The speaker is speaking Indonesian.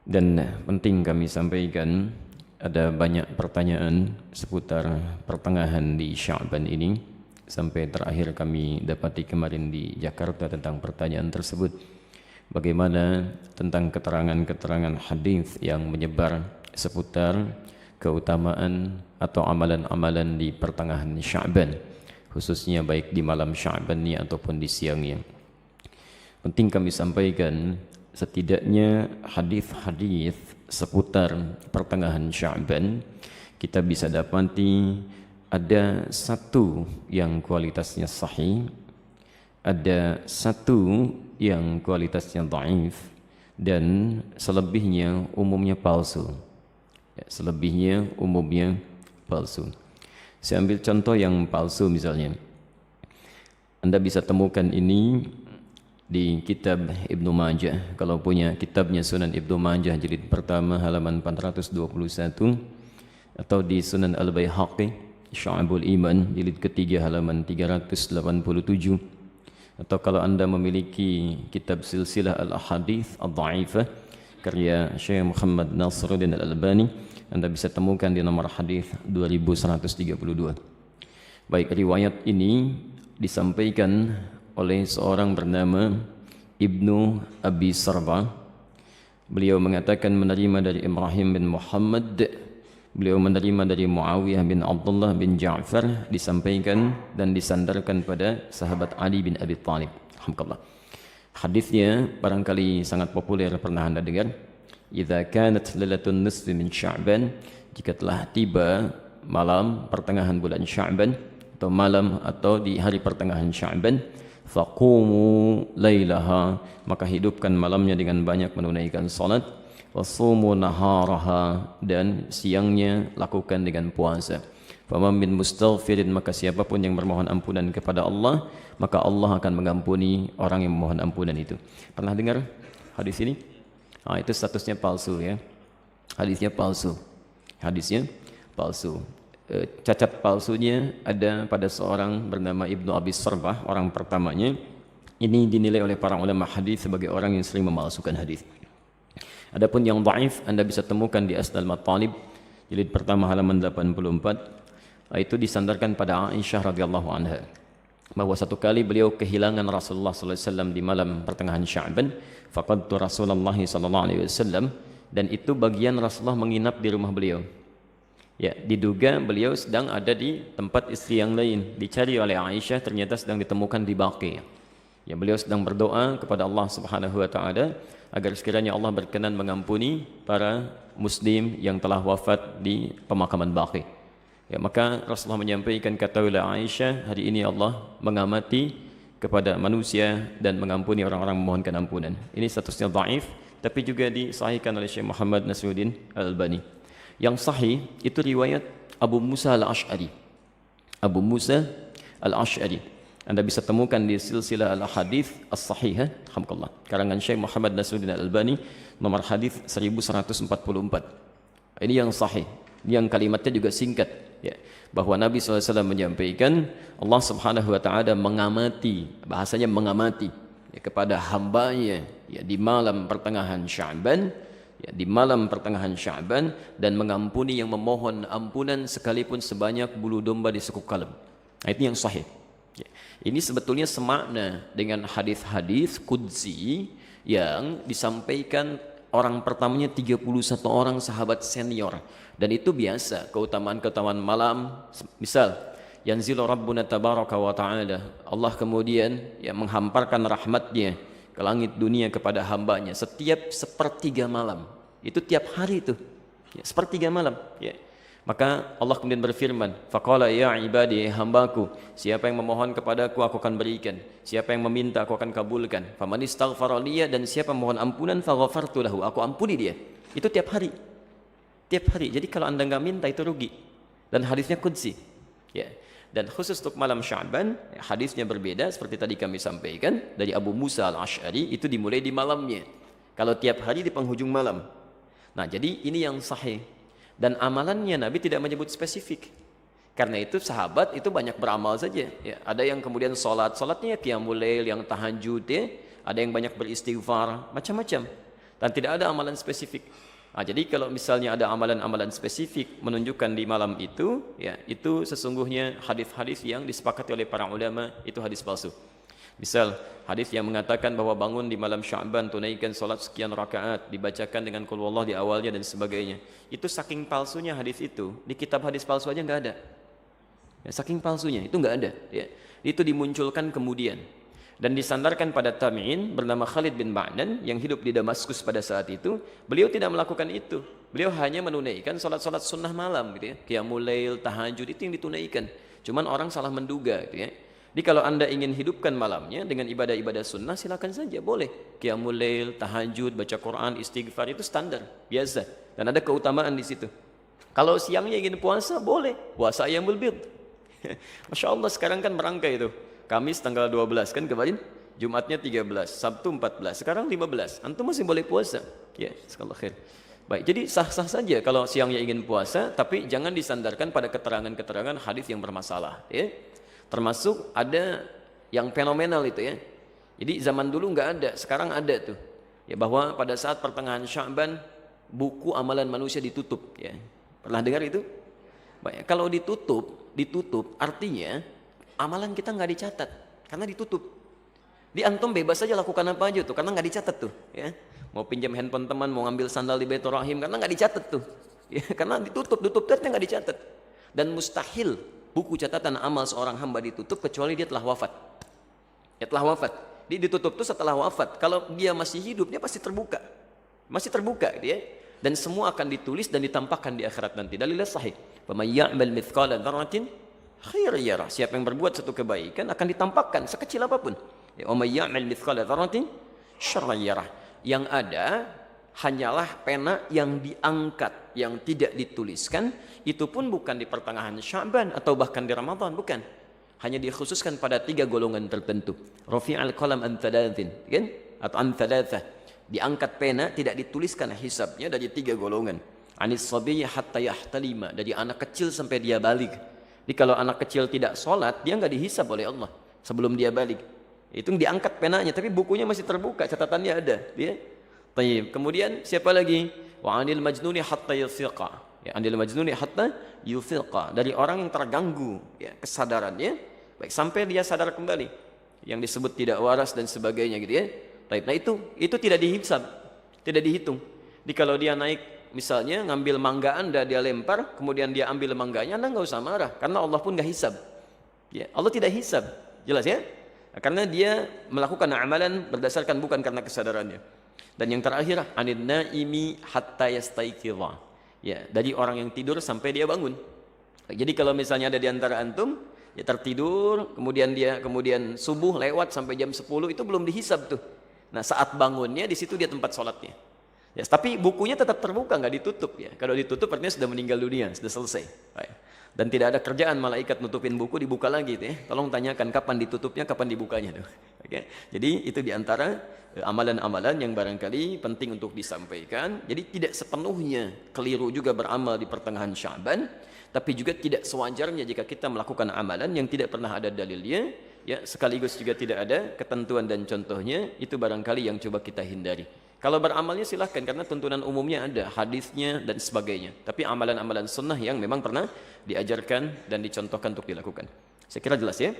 Dan penting kami sampaikan, ada banyak pertanyaan seputar pertengahan di Sya'ban ini. Sampai terakhir kami dapati kemarin di Jakarta tentang pertanyaan tersebut. Bagaimana tentang keterangan-keterangan hadis yang menyebar seputar keutamaan atau amalan-amalan di pertengahan Sya'ban, khususnya baik di malam Sya'bannya ataupun di siangnya. Penting kami sampaikan, setidaknya hadis-hadis seputar pertengahan Sya'ban kita bisa dapati ada satu yang kualitasnya sahih, ada satu yang kualitasnya dhaif, dan selebihnya umumnya palsu. Selebihnya umumnya palsu. Saya ambil contoh yang palsu misalnya. Anda bisa temukan ini di kitab Ibnu Majah. Kalau punya kitabnya Sunan Ibnu Majah jilid pertama halaman 421, atau di Sunan Al-Baihaqi Syu'abul Iman jilid ketiga halaman 387, atau kalau Anda memiliki kitab Silsilah Al-Ahadits Ad-Dha'ifah karya Syekh Muhammad Nasiruddin Al-Albani, Anda bisa temukan di nomor hadis 2132. Baik, riwayat ini disampaikan oleh seorang bernama Ibnu Abi Sarba. Beliau mengatakan menerima dari Ibrahim bin Muhammad, beliau menerima dari Muawiyah bin Abdullah bin Ja'far, disampaikan dan disandarkan pada sahabat Ali bin Abi Thalib. Alhamdulillah. Hadisnya barangkali sangat populer, pernah Anda dengar. Idza kanat lailatun nisfi min Sya'ban, jika telah tiba malam pertengahan bulan Sya'ban atau malam atau di hari pertengahan Sya'ban, faqumu lailaha, maka hidupkan malamnya dengan banyak menunaikan salat, wasumu naharaha, dan siangnya lakukan dengan puasa. Faman min mustaghfirin, maka siapapun yang bermohon ampunan kepada Allah, maka Allah akan mengampuni orang yang memohon ampunan itu. Pernah dengar hadis ini? Itu statusnya palsu ya. Hadisnya palsu. Hadisnya palsu. Cacat palsunya ada pada seorang bernama Ibnu Abi Sarbah, orang pertamanya. Ini dinilai oleh para ulama hadis sebagai orang yang sering memalsukan hadis. Adapun yang dhaif Anda bisa temukan di Asnal Matalib jilid pertama halaman 84. Itu disandarkan pada Aisyah radhiyallahu anha, bahwa satu kali beliau kehilangan Rasulullah sallallahu alaihi wasallam di malam pertengahan Sya'ban. Faqadtu Rasulullah sallallahu alaihi wasallam, dan itu bagian Rasulullah menginap di rumah beliau. Ya, diduga beliau sedang ada di tempat istri yang lain. Dicari oleh Aisyah, ternyata sedang ditemukan di Baqi. Ya, beliau sedang berdoa kepada Allah Subhanahu wa taala agar sekiranya Allah berkenan mengampuni para muslim yang telah wafat di pemakaman Baqi. Ya, maka Rasulullah menyampaikan, katakanlah Aisyah, hari ini Allah mengamati kepada manusia dan mengampuni orang-orang memohonkan ampunan. Ini statusnya dhaif, tapi juga disahihkan oleh Syekh Muhammad Nasiruddin Al-Albani. Yang sahih itu riwayat Abu Musa Al-Ash'ari. Abu Musa Al-Ash'ari. Anda bisa temukan di Silsilah Al-Hadits As-Sahihah, alhamdulillah, karangan Syekh Muhammad Nasiruddin Al-Albani, nomor hadis 1144. Ini yang sahih. Yang kalimatnya juga singkat, ya, bahwa Nabi SAW menyampaikan Allah Subhanahu wa taala mengamati, bahasanya mengamati, ya, kepada hambanya, ya, di malam pertengahan Sya'ban, ya, di malam pertengahan Sya'ban, dan mengampuni yang memohon ampunan sekalipun sebanyak bulu domba di sekuk kalem. Nah, itu yang sahih. Ya. Ini sebetulnya semakna dengan hadis-hadis qudsi yang disampaikan orang pertamanya 31 orang sahabat senior. Dan itu biasa, keutamaan-keutamaan malam. Misal, yanzilu rabbuna tabaraka wa ta'ala, Allah kemudian ya menghamparkan rahmatnya ke langit dunia kepada hambanya setiap sepertiga malam. Itu tiap hari itu, ya, sepertiga malam, ya. Maka Allah kemudian berfirman, faqala ya ibadi, hambaku, siapa yang memohon kepadaku aku akan berikan, siapa yang meminta aku akan kabulkan, faman istaghfara liya, dan siapa mohon ampunan faghafartu lahu, aku ampuni dia. Itu tiap hari, tiap hari. Jadi kalau Anda nggak minta itu rugi. Dan hadisnya qudsi, ya. Dan khusus untuk malam Sya'ban, ya, hadisnya berbeda seperti tadi kami sampaikan dari Abu Musa Al-Ash'ari, itu dimulai di malamnya. Kalau tiap hari di penghujung malam. Nah, jadi ini yang sahih. Dan amalannya Nabi tidak menyebut spesifik. Karena itu sahabat itu banyak beramal saja. Ya, ada yang kemudian sholatnya qiyamul lail, yang tahajud, ya. ada yang banyak beristighfar, macam-macam. Dan tidak ada amalan spesifik. Jadi kalau misalnya ada amalan-amalan spesifik menunjukkan di malam itu, ya itu sesungguhnya hadis-hadis yang disepakati oleh para ulama itu hadis palsu. Misal hadis yang mengatakan bahwa bangun di malam Sya'ban, tunaikan salat sekian rakaat, dibacakan dengan qul huwallah di awalnya dan sebagainya. Itu saking palsunya hadis itu, di kitab hadis palsu aja nggak ada. Ya, saking palsunya itu nggak ada. Ya. Itu dimunculkan kemudian. Dan disandarkan pada tabi'in bernama Khalid bin Ma'nan yang hidup di Damaskus pada saat itu. Beliau tidak melakukan itu. Beliau hanya menunaikan salat-salat sunnah malam gitu ya. Qiyamul lail, tahajud itu yang ditunaikan. Cuman orang salah menduga gitu ya. Jadi kalau Anda ingin hidupkan malamnya dengan ibadah-ibadah sunnah silakan saja, boleh. Qiyamul lail, tahajud, baca Quran, istighfar itu standar, biasa. Dan ada keutamaan di situ. Kalau siangnya ingin puasa, boleh. Puasa ayyamul bid. Masya Allah sekarang kan merangkai itu. Kamis tanggal 12 kan kemarin, Jumatnya 13, Sabtu 14, sekarang 15. Antum masih boleh puasa. Ya, sekallah khair. Baik, jadi sah-sah saja kalau siangnya ingin puasa, tapi jangan disandarkan pada keterangan-keterangan hadis yang bermasalah, ya. Termasuk ada yang fenomenal itu ya. Jadi zaman dulu nggak ada, sekarang ada tuh. Ya bahwa pada saat pertengahan Sya'ban buku amalan manusia ditutup, ya. Pernah dengar itu? Baik, kalau ditutup artinya amalan kita nggak dicatat karena ditutup. Di antum bebas saja lakukan apa aja tuh karena nggak dicatat tuh, ya. Mau pinjam handphone teman, mau ngambil sandal di Baitur Rahim karena nggak dicatat tuh, ya. Karena tutup artinya nggak dicatat. Dan mustahil buku catatan amal seorang hamba ditutup kecuali dia telah wafat. Ya telah wafat. Dia ditutup tuh setelah wafat. Kalau dia masih hidup dia pasti terbuka, dia. Dan semua akan ditulis dan ditampakkan di akhirat nanti. Dalilnya sahih. Faman ya'mal mithqala dzarratin khairan yarah. Siapa yang berbuat satu kebaikan akan ditampakkan sekecil apapun. Ya, wa may ya'mal mithqala dzarratin syarran yarah. Yang ada hanyalah pena yang diangkat, yang tidak dituliskan. Itu pun bukan di pertengahan Sya'ban atau bahkan di Ramadan, bukan. Hanya dikhususkan pada 3 golongan tertentu. Rafi'al qalam an thalathin, kan? Atau an thalathah. Diangkat pena, tidak dituliskan hisabnya dari 3 golongan. Anis sabiyya hatta yahtalima, dari anak kecil sampai dia balik. Jadi kalau anak kecil tidak sholat, dia nggak dihisab oleh Allah sebelum dia balik. Itu diangkat penanya, tapi bukunya masih terbuka, catatannya ada. Ya. Kemudian siapa lagi? Wa anil majnuni hatta yufiqa. Ya, anil majnuni hatta yufiqa. Dari orang yang terganggu ya, kesadarannya, baik sampai dia sadar kembali. Yang disebut tidak waras dan sebagainya gitu ya. Nah itu tidak dihisab, tidak dihitung. Jadi kalau dia naik misalnya ngambil mangga Anda, dia lempar, kemudian dia ambil mangganya, Anda nggak usah marah, karena Allah pun nggak hisab. Ya, Allah tidak hisab, jelas ya? Karena dia melakukan amalan berdasarkan bukan karena kesadarannya. Dan yang terakhir, anin naimi hatta yastaiqidha. Ya, dari orang yang tidur sampai dia bangun. Jadi kalau misalnya ada di antara antum, ya tertidur, kemudian subuh lewat sampai jam 10 itu belum dihisab tuh. Nah, saat bangunnya di situ dia tempat sholatnya. Ya, tapi bukunya tetap terbuka, nggak ditutup ya. Kalau ditutup artinya sudah meninggal dunia, sudah selesai. Baik. Dan tidak ada kerjaan malaikat nutupin buku, dibuka lagi ya. Tolong tanyakan kapan ditutupnya, kapan dibukanya tuh. Oke. Jadi itu diantara amalan-amalan yang barangkali penting untuk disampaikan. Jadi tidak sepenuhnya keliru juga beramal di pertengahan Sya'ban, tapi juga tidak sewajarnya jika kita melakukan amalan yang tidak pernah ada dalilnya, ya sekaligus juga tidak ada ketentuan dan contohnya, itu barangkali yang coba kita hindari. Kalau beramalnya silahkan karena tuntunan umumnya ada, hadisnya dan sebagainya. Tapi amalan-amalan sunnah yang memang pernah diajarkan dan dicontohkan untuk dilakukan. Saya kira jelas ya.